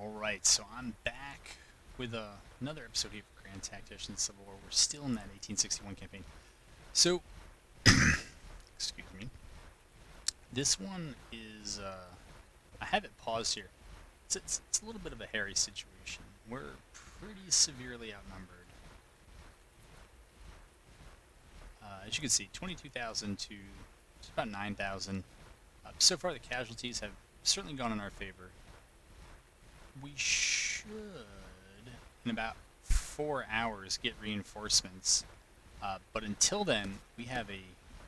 Alright, so I'm back with another episode here for Grand Tactician Civil War. We're still in that 1861 campaign. So, excuse me. This one is, I have it paused here. It's a little bit of a hairy situation. We're pretty severely outnumbered. As you can see, 22,000 to just about 9,000. So far the casualties have certainly gone in our favor. We should, in about 4 hours, get reinforcements. But until then, we have a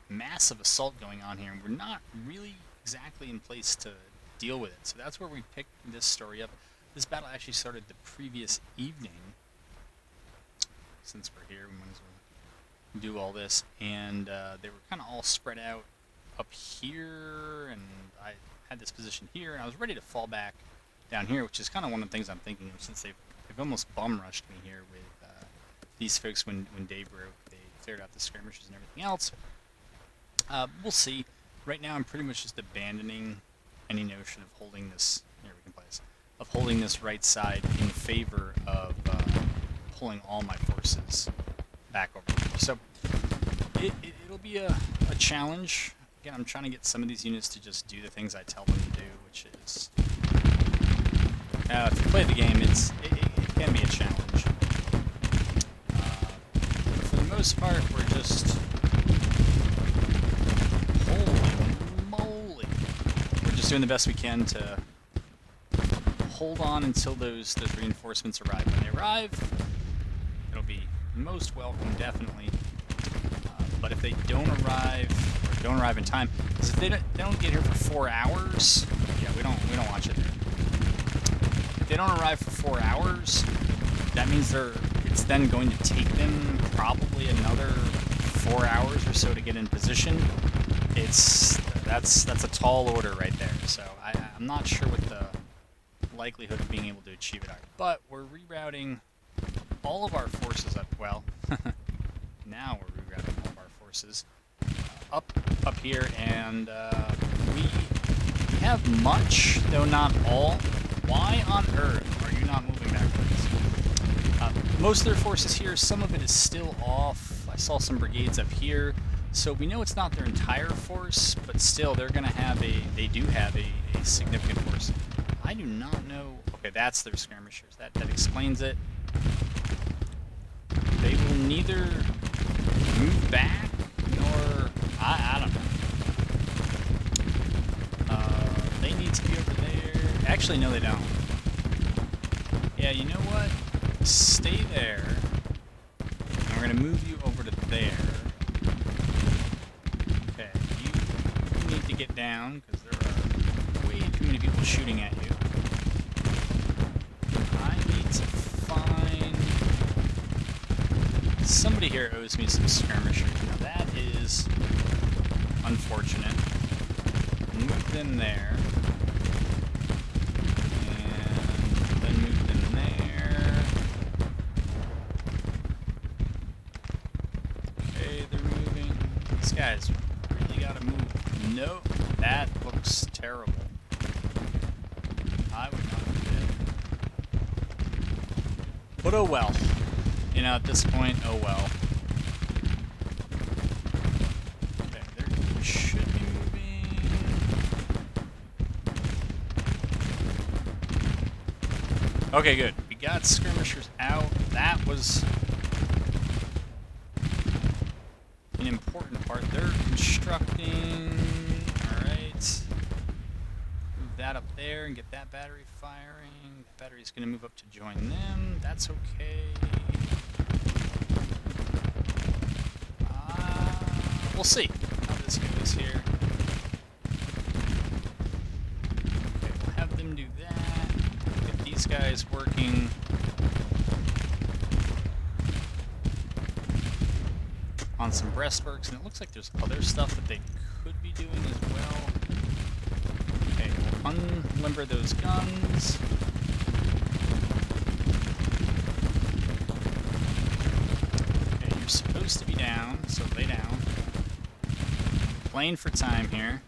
massive assault going on here, and we're not really exactly in place to deal with it. So that's where we picked this story up. This battle actually started the previous evening. Since we're here, we might as well do all this. And they were kind of all spread out up here, and I had this position here, and I was ready to fall back down here, which is kind of one of the things I'm thinking of, since they've almost bum rushed me here with these folks when day broke. They cleared out the skirmishes and everything else. We'll see. Right now I'm pretty much just abandoning any notion of holding this, here we can play this, of holding this right side in favor of pulling all my forces back over here. So it'll be a challenge. Again, I'm trying to get some of these units to just do the things I tell them to do, which is, if you play the game, it can be a challenge. But for the most part, we're just, holy moly, we're just doing the best we can to hold on until those reinforcements arrive. When they arrive, it'll be most welcome, definitely. But if they don't arrive, or don't arrive in time, because if they don't get here for 4 hours, yeah, we don't want you there. If they don't arrive for 4 hours, that means it's then going to take them probably another 4 hours or so to get in position. That's a tall order right there. So I'm not sure what the likelihood of being able to achieve it are. But we're rerouting all of our forces up. Well, now we're rerouting all of our forces up here, and we have much, though not all. Why on earth are you not moving backwards? Most of their forces here, some of it is still off. I saw some brigades up here, so we know it's not their entire force, but still they're going to have they do have a significant force. I do not know. Okay, that's their skirmishers. That explains it. They will neither move back nor I don't know. They need to be over there. Actually, no, they don't. Yeah, you know what? Stay there. And we're going to move you over to there. Okay, you need to get down, because there are way too many people shooting at you. I need to find... Somebody here owes me some skirmishers. Now that is unfortunate. Move them there. And then move them there. Okay, they're moving. These guys really gotta move. No, that looks terrible. I would not do that. But oh well. You know, at this point, oh well. Okay, they should be moving. Okay, good. We got skirmishers out. That was an important part. They're constructing. Alright. Move that up there and get that battery firing. The battery's going to move up to join them. That's okay. We'll see how this goes here. Okay, we'll have them do that. Get these guys working. On some breastworks, and it looks like there's other stuff that they could be doing as well. Okay, we'll unlimber those guns. Okay, you're supposed to be down, so lay down. Playing for time here.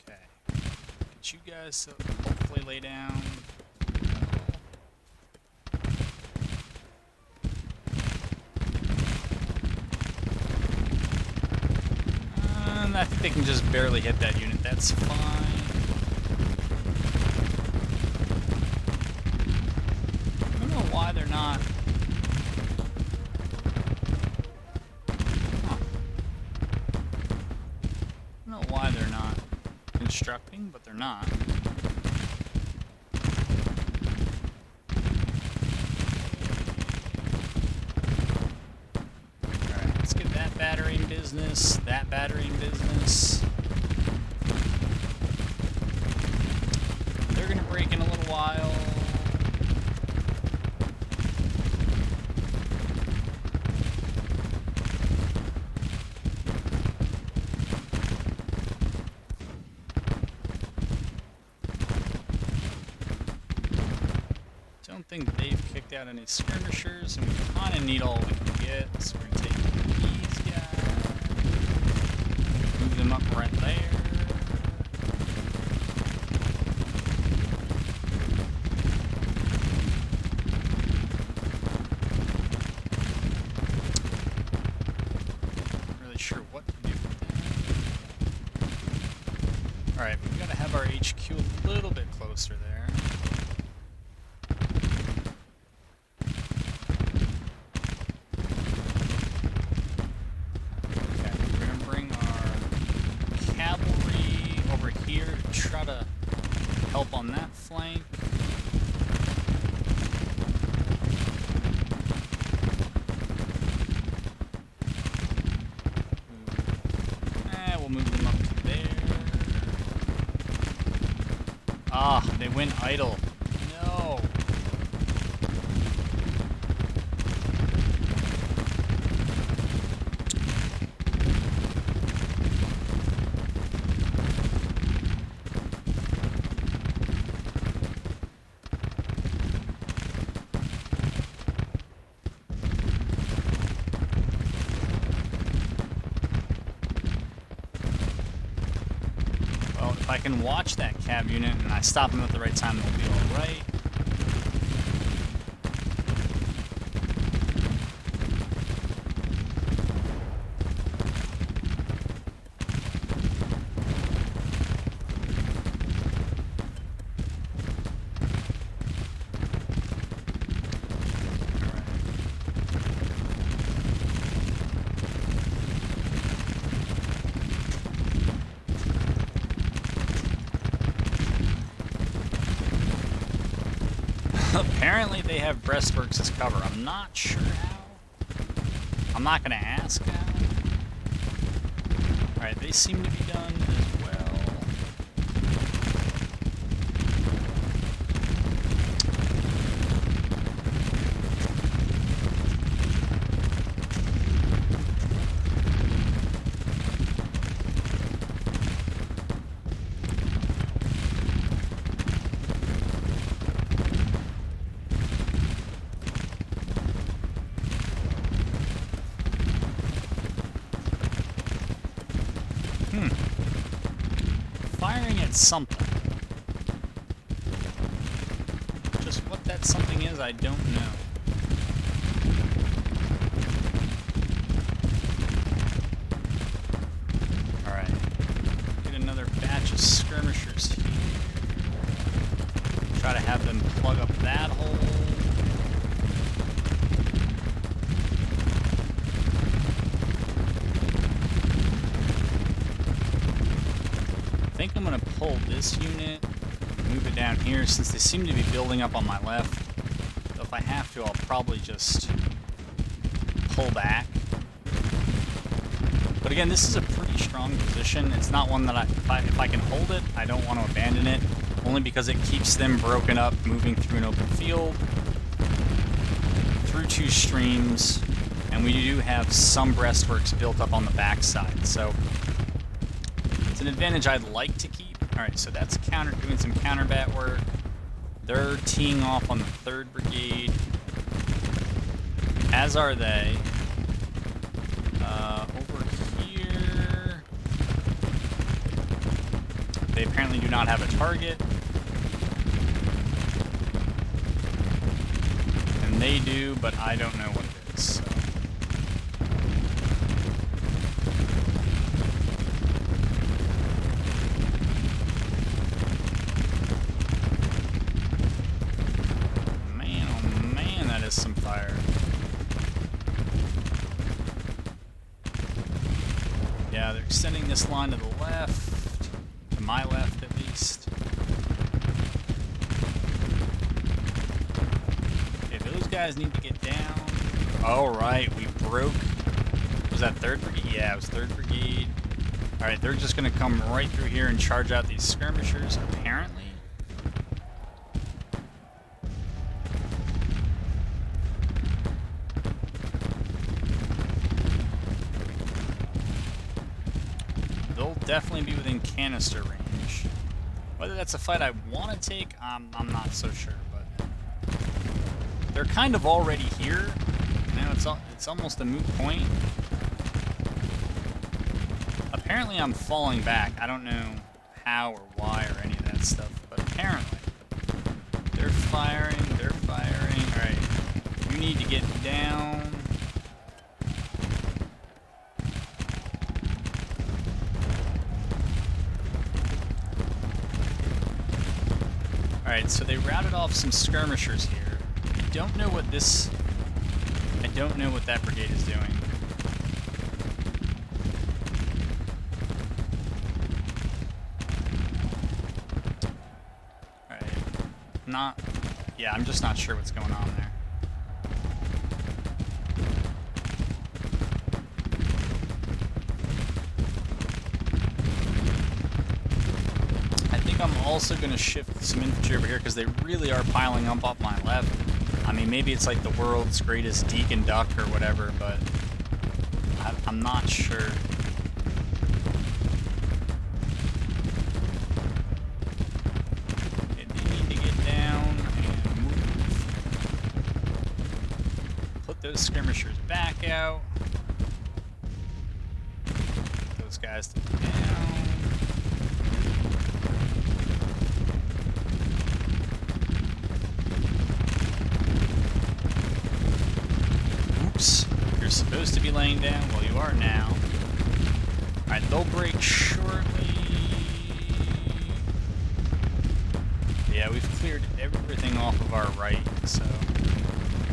Okay. Get you guys to safely lay down? I think they can just barely hit that unit. That's fine. I don't know why they're not. Huh. I don't know why they're not constructing, but they're not. Alright, let's get that battery in business, that battery in business. They're gonna break in a little while. Don't think they've kicked out any skirmishers, and we kind of need all we can get. So we're gonna take these guys, move them up right there. Not really sure what to do with that. All right, we've got to have our HQ a little bit closer there. Try to help on that flank. We'll move them up to there. Ah, they went idle. No. If I can watch that cab unit and I stop them at the right time, they'll be alright. Apparently they have breastworks as cover. I'm not sure how. I'm not going to ask how. Alright, they seem to be done as well. Firing at something. Just what that something is, I don't know. Alright. Get another batch of skirmishers here. Try to have them plug up that hole. I think I'm going to pull this unit, move it down here, since they seem to be building up on my left. So if I have to, I'll probably just pull back. But again, this is a pretty strong position. It's not one that if I can hold it, I don't want to abandon it, only because it keeps them broken up, moving through an open field, through two streams, and we do have some breastworks built up on the backside. So it's an advantage I'd like to keep. Alright, so that's doing some counter-bat work. They're teeing off on the 3rd Brigade. As are they. Over here, they apparently do not have a target. and they do, but I don't know what it is, so. Man, oh man, that is some fire. Yeah, they're extending this line to the left, to my left at least. Okay, those guys need to get down. Alright, we broke. Was that 3rd Brigade? Yeah, it was 3rd Brigade. Alright, they're just going to come right through here and charge out these skirmishers, apparently. They'll definitely be within canister range. Whether that's a fight I want to take, I'm not so sure, but they're kind of already here. Now it's almost a moot point. Apparently I'm falling back. I don't know how or why or any of that stuff, but apparently they're firing, Alright, you need to get down. Alright, so they routed off some skirmishers here. I don't know what that brigade is doing. Alright. Yeah, I'm just not sure what's going on there. I think I'm also going to shift some infantry over here because they really are piling up off my left. I mean, maybe it's like the world's greatest deacon duck or whatever, but I'm not sure. Okay, they need to get down and move. Put those skirmishers back out. Put those guys to the down. You're supposed to be laying down. Well, you are now. Alright, they'll break shortly. Yeah, we've cleared everything off of our right, so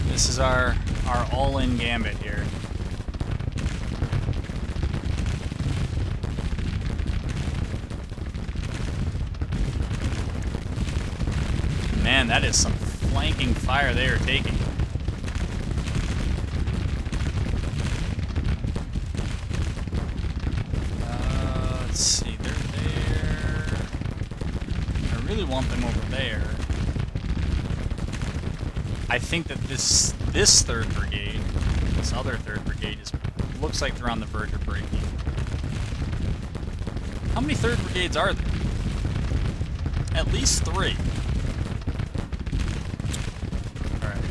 this is our all-in gambit here. Man, that is some flanking fire they are taking. Let's see, they're there. I really want them over there. I think that this 3rd Brigade, this other 3rd Brigade, looks like they're on the verge of breaking. How many 3rd Brigades are there? At least 3. Alright.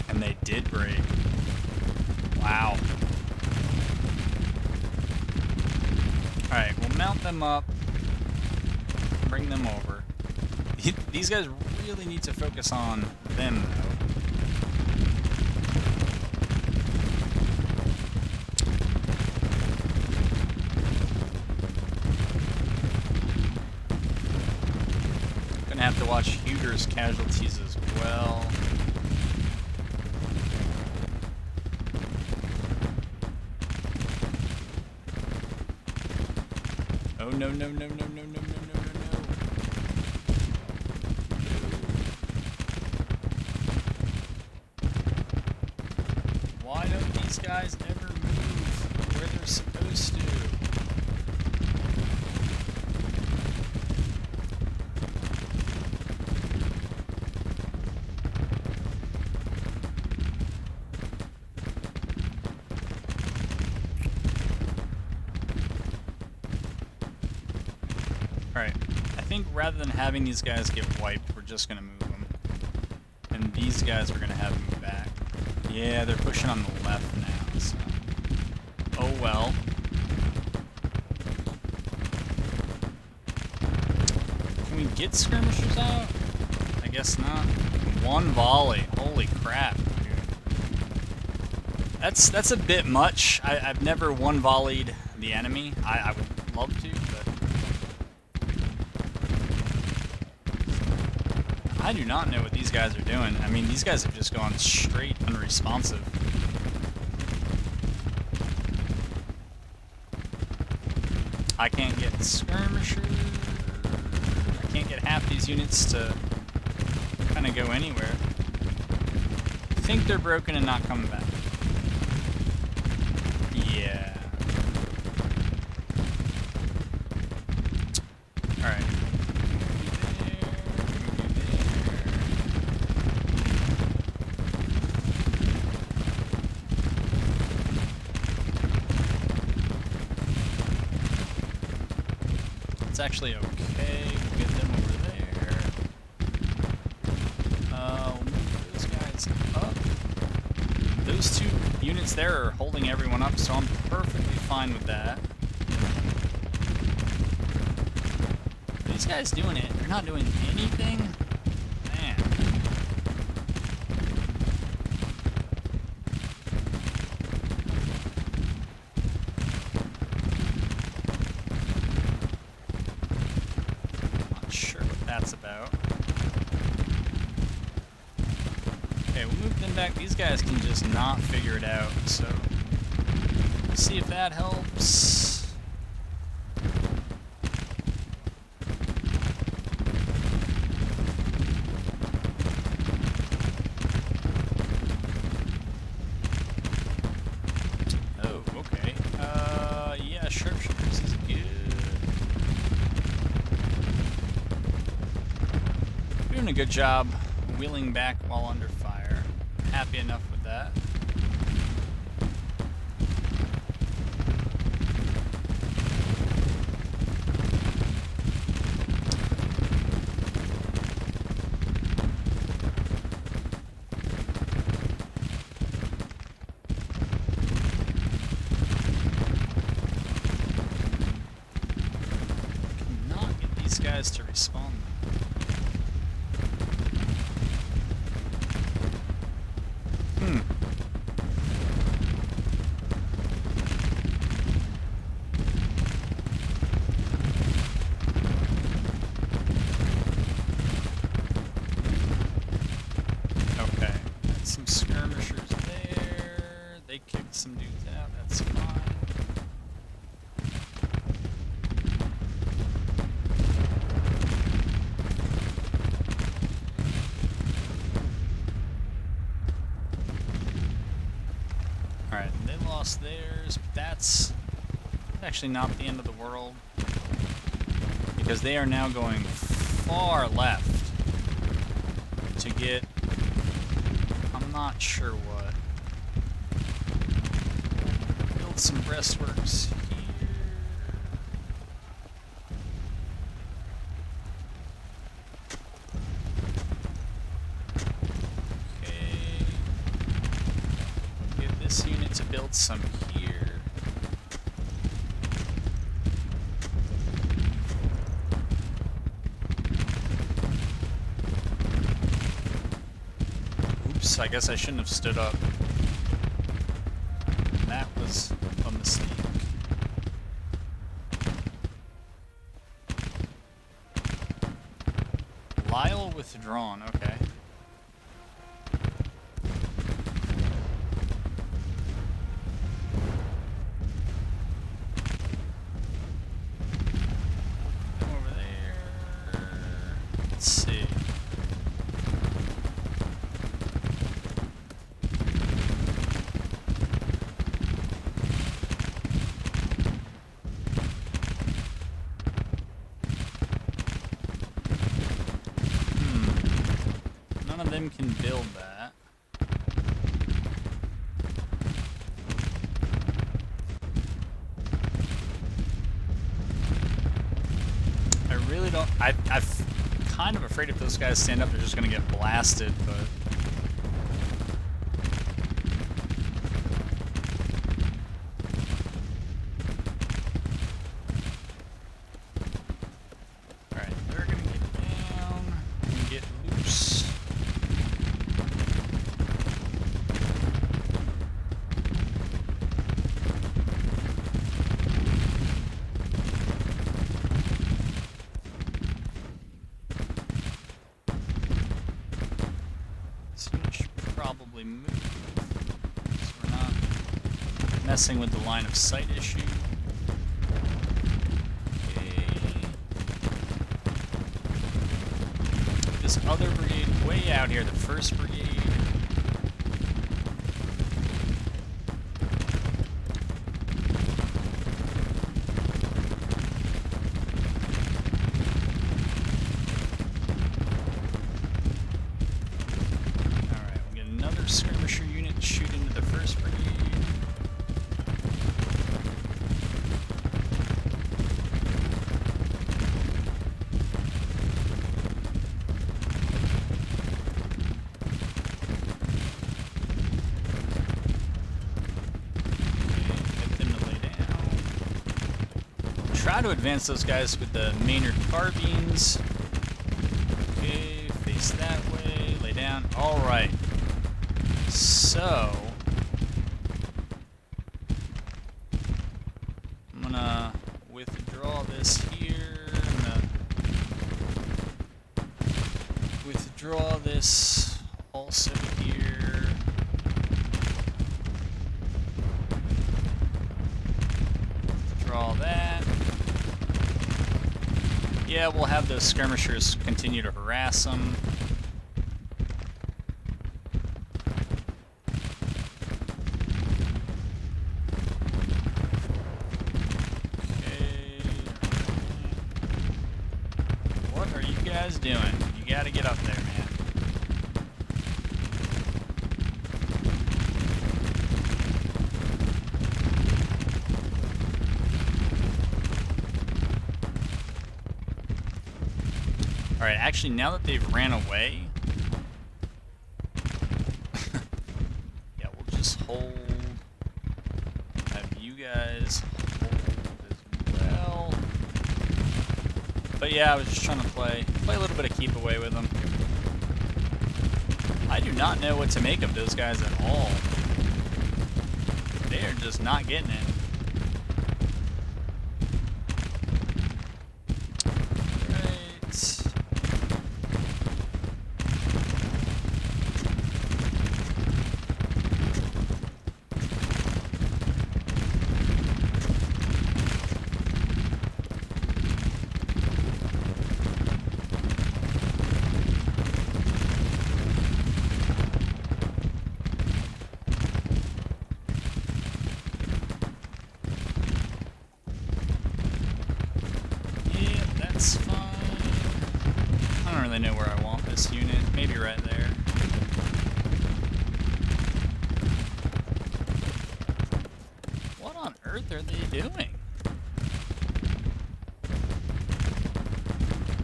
And they did break. Wow. Alright, we'll mount them up, bring them over. These guys really need to focus on them, though. Gonna have to watch Huger's casualties as well. Oh, no, no, no, no, no, no, no, no, no, no. Why don't these guys ever move where they're supposed to? Alright, I think rather than having these guys get wiped, we're just going to move them. And these guys we're going to have move back. Yeah, they're pushing on the left now, so... Oh well. Can we get skirmishers out? I I guess not. One volley. Holy crap, dude. That's a bit much. I've never one volleyed the enemy. I would love to, but I do not know what these guys are doing. I mean, these guys have just gone straight unresponsive. I can't get skirmishers. I can't get half these units to kind of go anywhere. I think they're broken and not coming back. Yeah. Alright. It's actually okay. We'll get them over there. We'll move those guys up. Those two units there are holding everyone up, so I'm perfectly fine with that. Are these guys doing it? They're not doing anything? Man. Not sure what that's about. Okay, we'll move them back. These guys can just not figure it out, so let's see if that helps. Oh, okay. Yeah, sharpshooters is good. Doing a good job wheeling back while under fire. Happy enough with that. Cannot get these guys to respawn. Okay, got some skirmishers there. They kicked some dudes out, that's fine. Alright, they lost theirs, but that's actually not the end of the world, because they are now going far left to get, I'm not sure what. Build some breastworks here. Okay. Get this unit to build some here. Oops, I guess I shouldn't have stood up. That was a mistake. Lyle withdrawn, okay. Over there. Let's see. None of them can build that. I really don't. I'm kind of afraid if those guys stand up, they're just going to get blasted, but. Alright, they're going to get down and get loose. messing with the line of sight issue. Okay. This other brigade way out here, the 1st Brigade. Skirmisher unit shoot into the 1st Brigade. Get them to lay down. Try to advance those guys with the Maynard carbines. Okay, face that way, lay down. Alright. So, I'm gonna withdraw this here. I'm gonna withdraw this also here. Withdraw that. Yeah, we'll have those skirmishers continue to harass them. Doing? You gotta get up there, man. Alright, actually, now that they've ran away, yeah, we'll just hold. Have you guys hold as well. But yeah, I was just trying to play a little bit of keep away with them. I do not know what to make of those guys at all. They are just not getting it. Right. Know where I want this unit. Maybe right there. What on earth are they doing?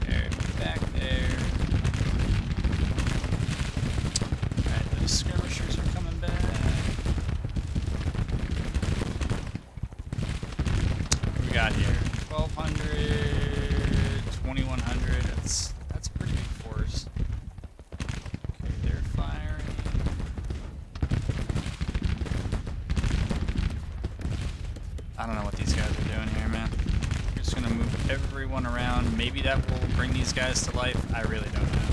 There, back there. Alright, those skirmishers are coming back. What do we got here? 1,200, 2,100. That's pretty big force. Okay, they're firing. I don't know what these guys are doing here, man. We're just gonna move everyone around. Maybe that will bring these guys to life. I really don't know.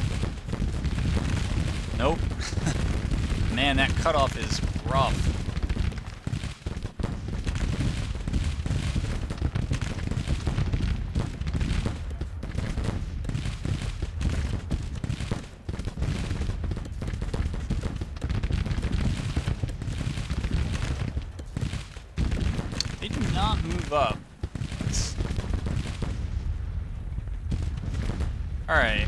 Nope. Man, that cutoff is rough. Not move up. Alright.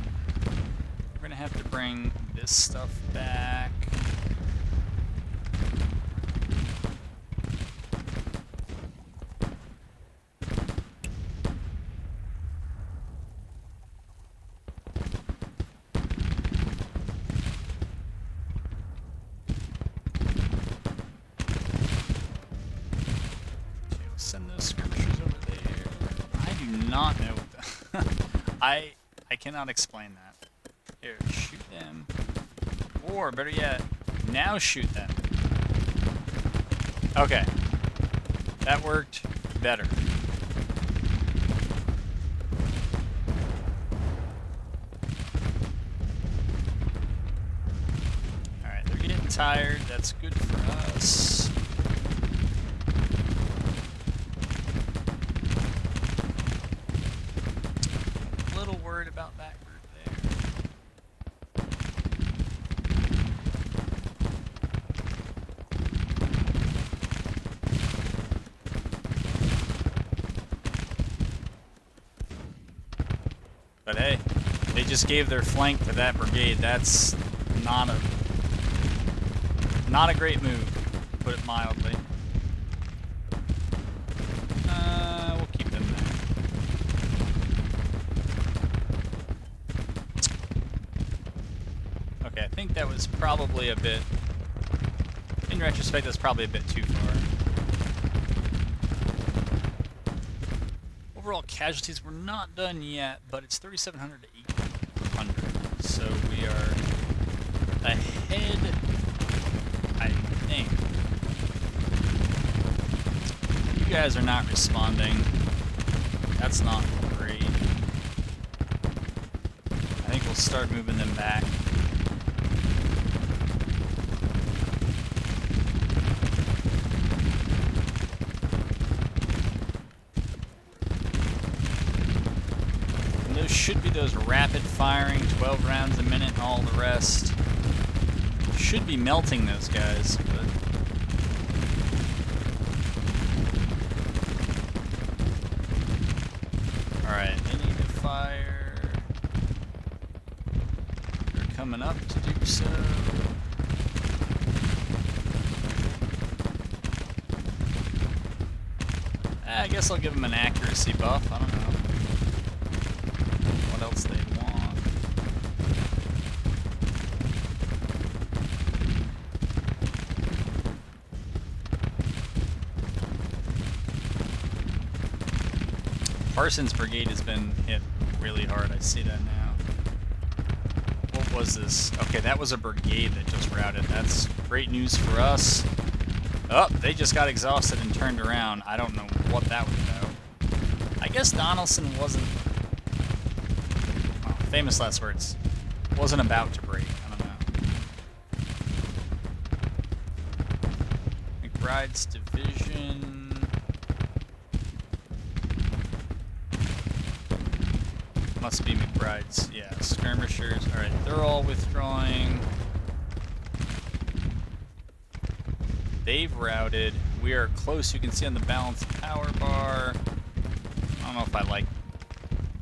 We're gonna have to bring this stuff back. Send those skirmishers over there. I do not know what the I cannot explain that. Here, shoot them. Or better yet, now shoot them. Okay. That worked better. Alright, they're getting tired. That's good for us. worried about that group there. But hey, they just gave their flank to that brigade. That's not a great move, to put it mildly. We'll keep them there. Okay, I think that was probably a bit... In retrospect, that's probably a bit too far. Overall casualties, we're not done yet, but it's 3,700 to 800. So we are ahead, I think. You guys are not responding. That's not great. I think we'll start moving them back. And those should be those rapid firing, 12 rounds a minute and all the rest. Should be melting those guys, but... Alright, they need to fire. They're coming up to do so. I guess I'll give them an accuracy buff. I don't know what else they want. Parsons' brigade has been hit really hard. I see that now. What was this? Okay, that was a brigade that just routed. That's great news for us. Oh, they just got exhausted and turned around. I don't know what that was about. I guess Donaldson wasn't... Well, famous last words. Wasn't about to break. I don't know. McBride's division... Must be McBride's. Yeah, skirmishers. Alright, they're all withdrawing. They've routed. We are close. You can see on the balanced power bar. I don't know if I like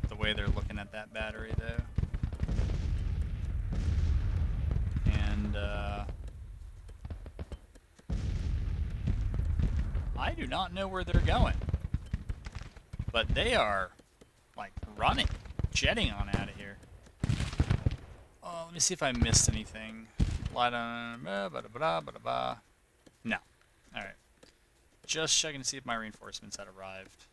the way they're looking at that battery, though. And, I do not know where they're going. But they are, like, running. Jetting on out of here. Oh, let me see if I missed anything. Light on. No. Alright. Just checking to see if my reinforcements had arrived.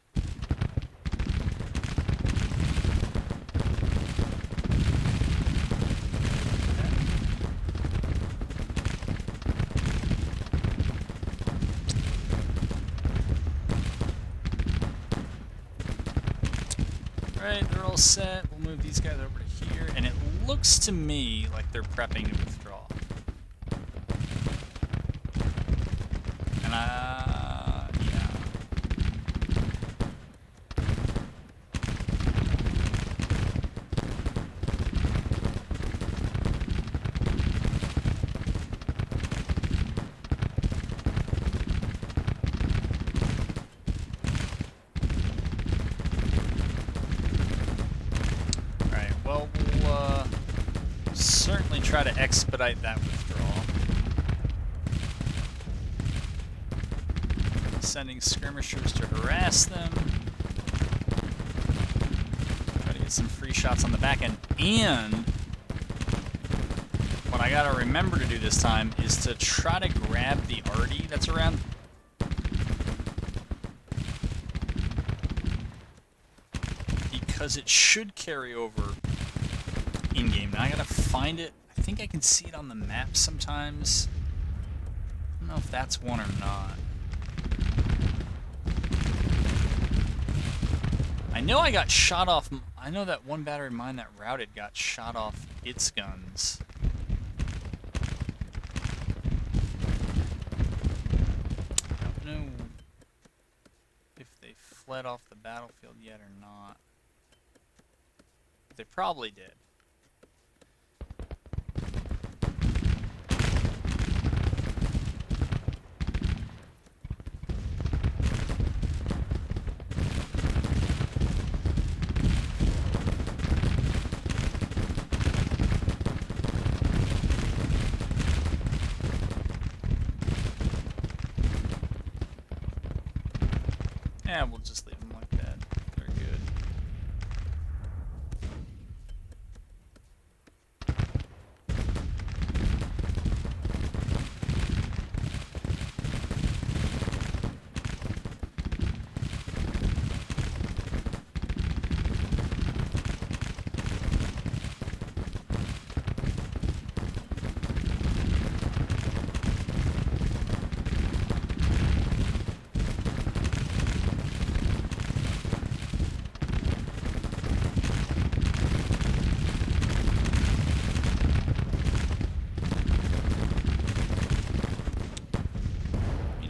Alright, they're all set. We'll move these guys over to here. And it looks to me like they're prepping to withdraw. And yeah. Alright, well, we'll certainly try to expedite that withdrawal. Sending skirmishers to harass them. Try to get some free shots on the back end. And what I gotta remember to do this time is to try to grab the arty that's around. Because it should carry over in-game. Now I gotta find it. I think I can see it on the map sometimes. I don't know if that's one or not. I know I got shot off. I know that one battery of mine that routed got shot off its guns. I don't know if they fled off the battlefield yet or not. they probably did. Yeah, we'll just leave them like that. They're good.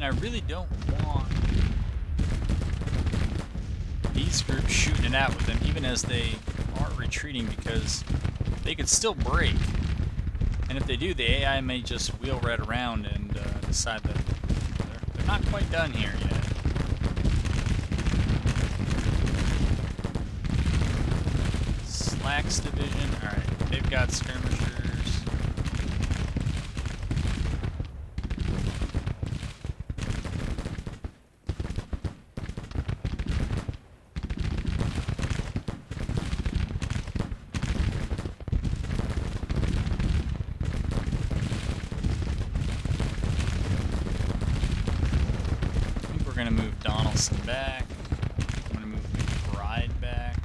I really don't want these groups shooting it out with them, even as they are retreating, because they could still break. And if they do, the AI may just wheel right around and decide that they're not quite done here yet. Slack's division, alright, they've got skirmishers. We're going to move Donaldson back. I'm going to move McBride back.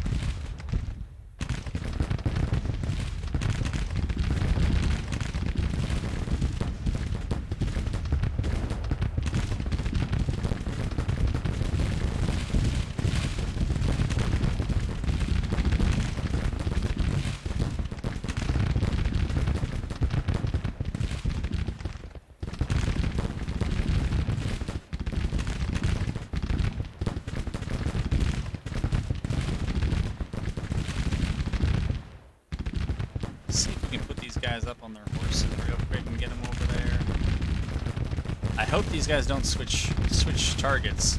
Guys up on their horses real quick and get them over there. I hope these guys don't switch targets.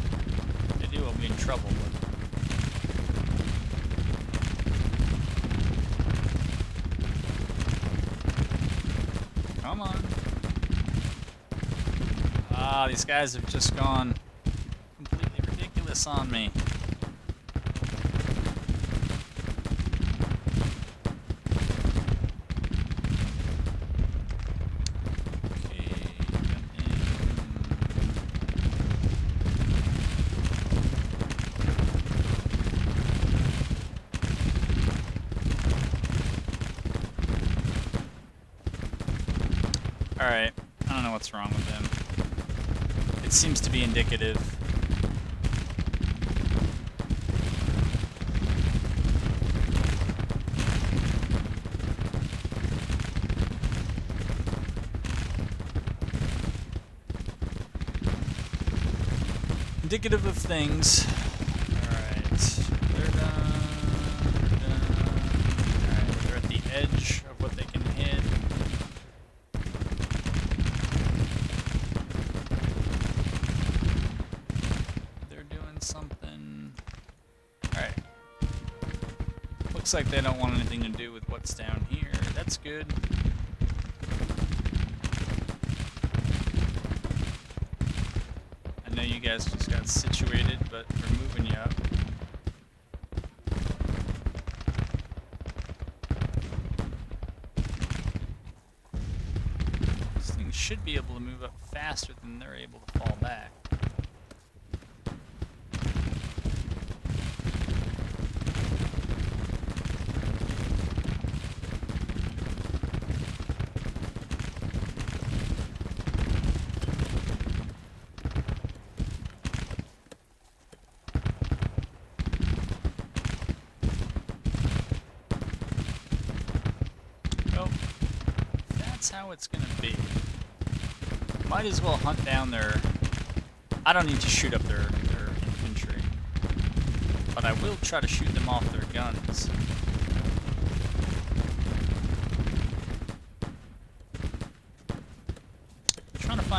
If they do, I'll be in trouble. But come on. Ah, these guys have just gone completely ridiculous on me. Alright, I don't know what's wrong with them. It seems to be indicative. Indicative of things. Alright, they're done. Alright, they're at the edge of what they can hit. Something. Alright. Looks like they don't want anything to do with what's down here. That's good. I know you guys just got situated, but we're moving you up. This thing should be able to move up faster than they're able to fall back. How it's gonna be. Might as well hunt down their... I don't need to shoot up their infantry, but I will try to shoot them off their guns.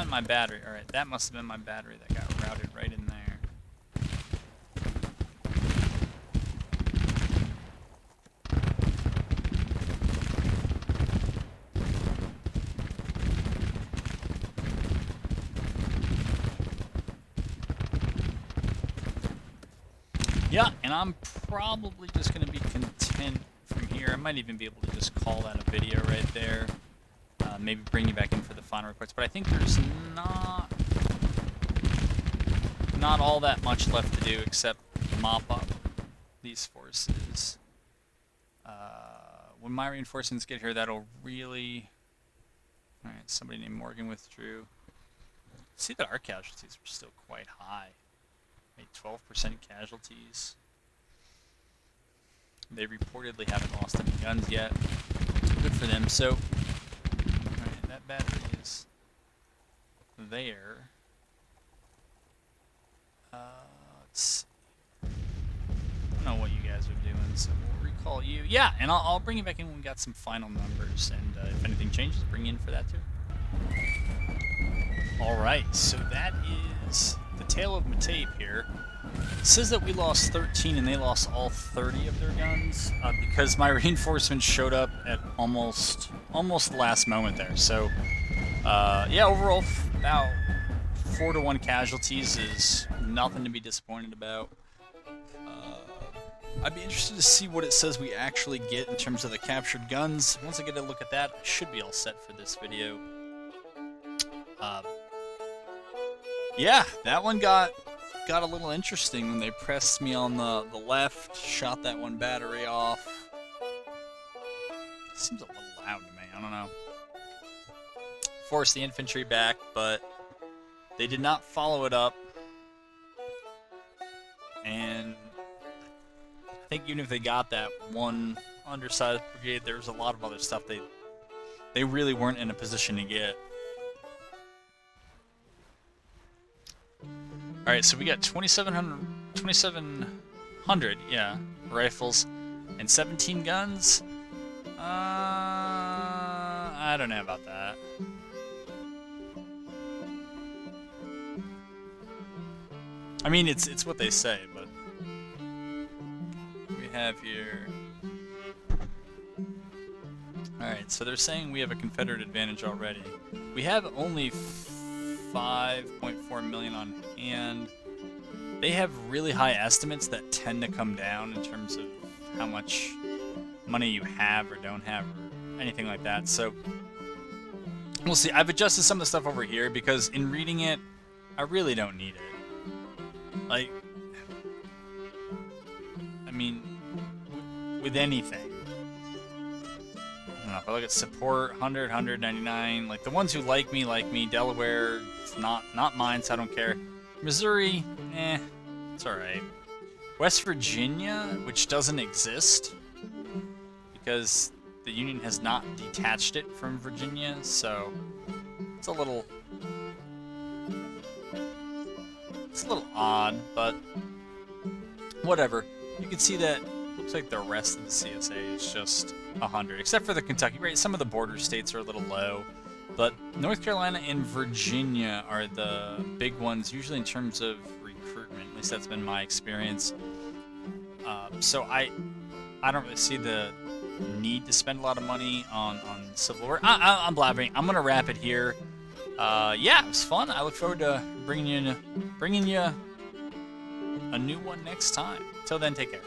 find my battery. Alright, that must have been my battery that got routed right in there. Yeah, and I'm probably just going to be content from here. I might even be able to just call that a video right there. Maybe bring you back in for the final reports. But I think there's not all that much left to do except mop up these forces. When my reinforcements get here, that'll really... Alright, somebody named Morgan withdrew. See that our casualties are still quite high. 12% casualties. They reportedly haven't lost any guns yet. Good for them. So, alright, that battery is there. Let's see. I don't know what you guys are doing, so we'll recall you. Yeah, and I'll bring you back in when we got some final numbers, and if anything changes, bring you in for that too. Alright, so that is the tale of Matape here. It says that we lost 13 and they lost all 30 of their guns because my reinforcements showed up at almost the last moment there. So, yeah, overall about 4-to-1 casualties is nothing to be disappointed about. I'd be interested to see what it says we actually get in terms of the captured guns. Once I get a look at that, I should be all set for this video. Yeah, that one got a little interesting when they pressed me on the left, shot that one battery off. Seems a little loud to me, I don't know. Forced the infantry back, but they did not follow it up. And I think even if they got that one undersized brigade, there was a lot of other stuff they really weren't in a position to get. Alright, so we got 2,700, yeah, rifles, and 17 guns? I don't know about that. I mean, it's what they say, but we have here... Alright, so they're saying we have a Confederate advantage already. We have only 5.4 million on hand. They have really high estimates that tend to come down in terms of how much money you have or don't have or anything like that. So we'll see. I've adjusted some of the stuff over here because in reading it, I really don't need it. Like, I mean, with anything. I don't know, if I look at support, 100, 199, like the ones who like me, Delaware, it's not mine, so I don't care. Missouri, it's alright. West Virginia, which doesn't exist, because the Union has not detached it from Virginia, so it's a little odd, but whatever. You can see that looks like the rest of the CSA is just 100, except for the Kentucky, right? Some of the border states are a little low, but North Carolina and Virginia are the big ones, usually in terms of recruitment. At least that's been my experience. So I don't really see the need to spend a lot of money on Civil War. I'm blabbering. I'm gonna wrap it here. Yeah, it was fun. I look forward to bringing you a new one next time. Till then, take care.